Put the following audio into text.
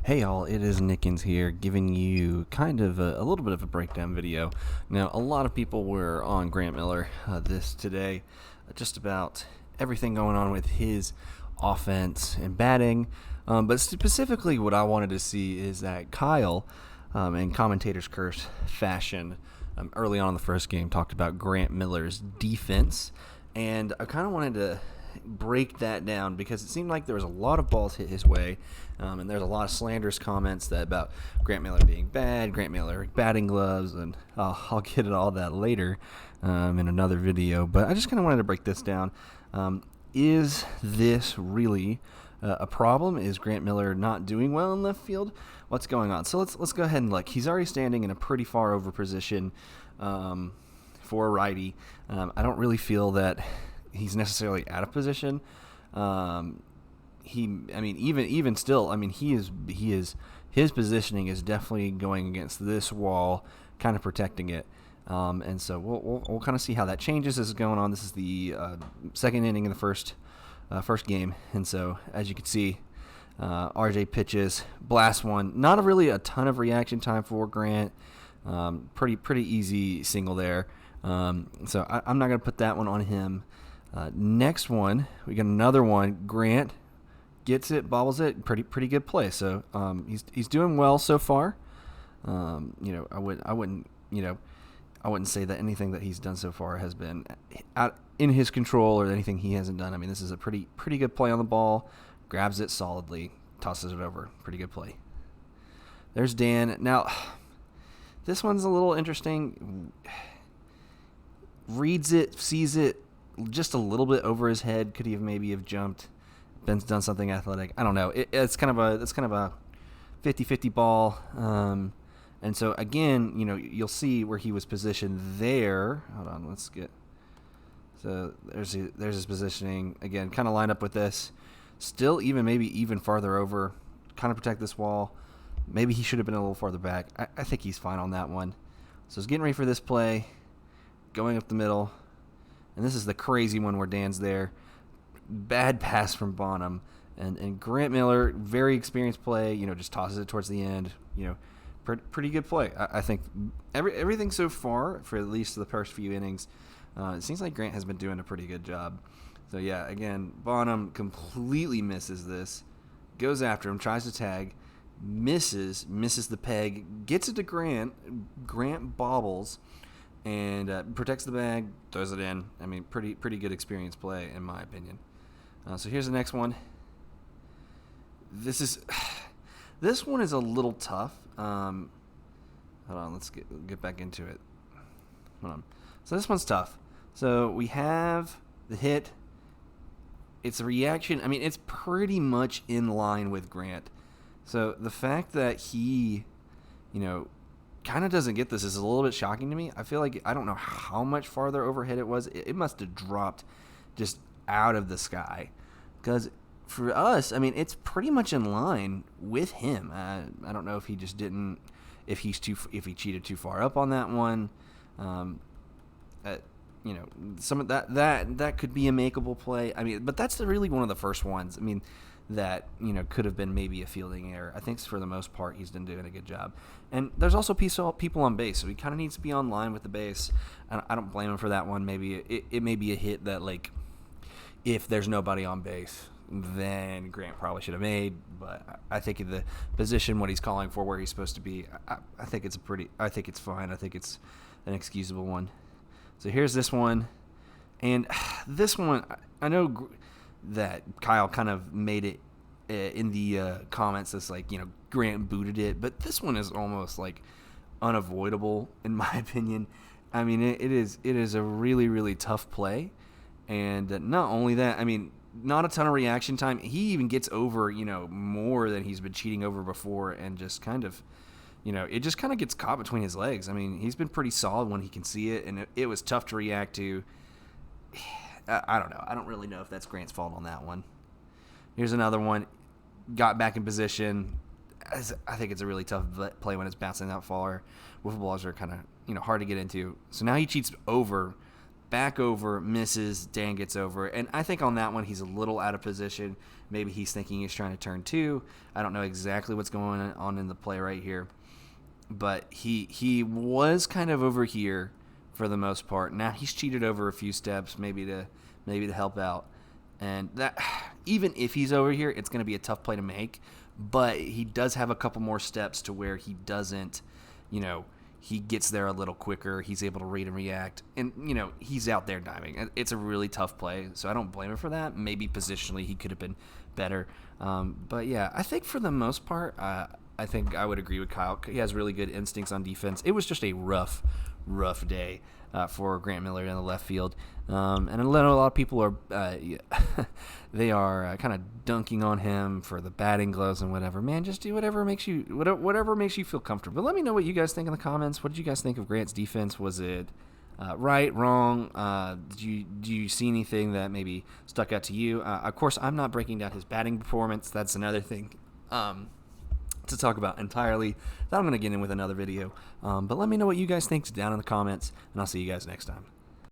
Hey y'all, it is Nickens here, giving you kind of a little bit of a breakdown video. Now, a lot of people were on Grant Miller this today, just about everything going on with his offense and batting, but specifically what I wanted to see is that Kyle, in commentator's curse fashion, early on in the first game, talked about Grant Miller's defense, and I kind of wanted to break that down because it seemed like there was a lot of balls hit his way, and there's a lot of slanderous comments about Grant Miller being bad, Grant Miller batting gloves, and I'll get at all that later in another video. But I just kind of wanted to break this down. Is this really a problem? Is Grant Miller not doing well in left field? What's going on? So let's go ahead and look. He's already standing in a pretty far over position for a righty. I don't really feel that he's necessarily out of position. Even still, his positioning is definitely going against this wall, kind of protecting it. And so we'll kind of see how that changes as it's going on. This is the second inning in the first game, and so as you can see, RJ pitches, blasts one. Not really a ton of reaction time for Grant. Pretty easy single there. So I'm not gonna put that one on him. Next one, we got another one. Grant gets it, bobbles it. Pretty good play. So he's doing well so far. I wouldn't say that anything that he's done so far has been out in his control or anything he hasn't done. I mean, this is a pretty good play on the ball. Grabs it solidly, tosses it over. Pretty good play. There's Dan. Now, this one's a little interesting. Reads it, sees it just a little bit over his head. Could he have maybe jumped? Ben's done something athletic. I don't know. It's kind of a 50-50 ball. And so again, you'll see where he was positioned there. Hold on, let's get. So there's his positioning again, kind of lined up with this. Still, even farther over, kind of protect this wall. Maybe he should have been a little farther back. I think he's fine on that one. So he's getting ready for this play, going up the middle. And this is the crazy one where Dan's there. Bad pass from Bonham. And Grant Miller, very experienced play, just tosses it towards the end. Pretty good play. I think everything so far, for at least the first few innings, it seems like Grant has been doing a pretty good job. So, yeah, again, Bonham completely misses this. Goes after him, tries to tag, misses the peg, gets it to Grant. Grant bobbles. And protects the bag, throws it in. I mean, pretty good experience play, in my opinion. So here's the next one. This one is a little tough. Hold on, let's get back into it. Hold on. So this one's tough. So we have the hit. It's a reaction. I mean, it's pretty much in line with Grant. So the fact that he, kind of doesn't get this is a little bit shocking to me. I feel like I don't know how much farther overhead it was. It must have dropped just out of the sky, because for us, I mean, it's pretty much in line with him. I don't know if he just didn't, if he cheated too far up on that one. Some of that could be a makeable play. I mean, but that's really one of the first ones. I mean, that could have been maybe a fielding error. I think for the most part he's been doing a good job. And there's also people on base, so he kind of needs to be on line with the base. I don't blame him for that one. Maybe it may be a hit that, like, if there's nobody on base, then Grant probably should have made. But I think in the position, what he's calling for, where he's supposed to be, I think it's fine. I think it's an excusable one. So here's this one, and this one, I know that Kyle kind of made it in the comments as like, Grant booted it, but this one is almost like unavoidable in my opinion. I mean, it is a really, really tough play, and not only that, I mean, not a ton of reaction time. He even gets over, more than he's been cheating over before, and just kind of, it just kind of gets caught between his legs. I mean, he's been pretty solid when he can see it, and it was tough to react to. I don't know. I don't really know if that's Grant's fault on that one. Here's another one. Got back in position. I think it's a really tough play when it's bouncing that far. Wiffle balls are kind of hard to get into. So now he cheats over back over, misses. Dan gets over. And I think on that one, he's a little out of position. Maybe he's thinking he's trying to turn 2. I don't know exactly what's going on in the play right here. But he was kind of over here for the most part. Now he's cheated over a few steps, maybe to help out. And that, even if he's over here, it's going to be a tough play to make. But he does have a couple more steps to where he doesn't, he gets there a little quicker. He's able to read and react. And, he's out there diving. It's a really tough play, so I don't blame him for that. Maybe positionally he could have been better. But, yeah, I think for the most part, I think I would agree with Kyle. He has really good instincts on defense. It was just a rough day for Grant Miller in the left field. And I know a lot of people are they are kind of dunking on him for the batting gloves and whatever. Man, just do whatever makes you feel comfortable. But let me know what you guys think in the comments. What did you guys think of Grant's defense? Was it right, wrong? Do you see anything that maybe stuck out to you? Of course, I'm not breaking down his batting performance. That's another thing to talk about entirely that I'm going to get in with another video. But let me know what you guys think down in the comments, and I'll see you guys next time.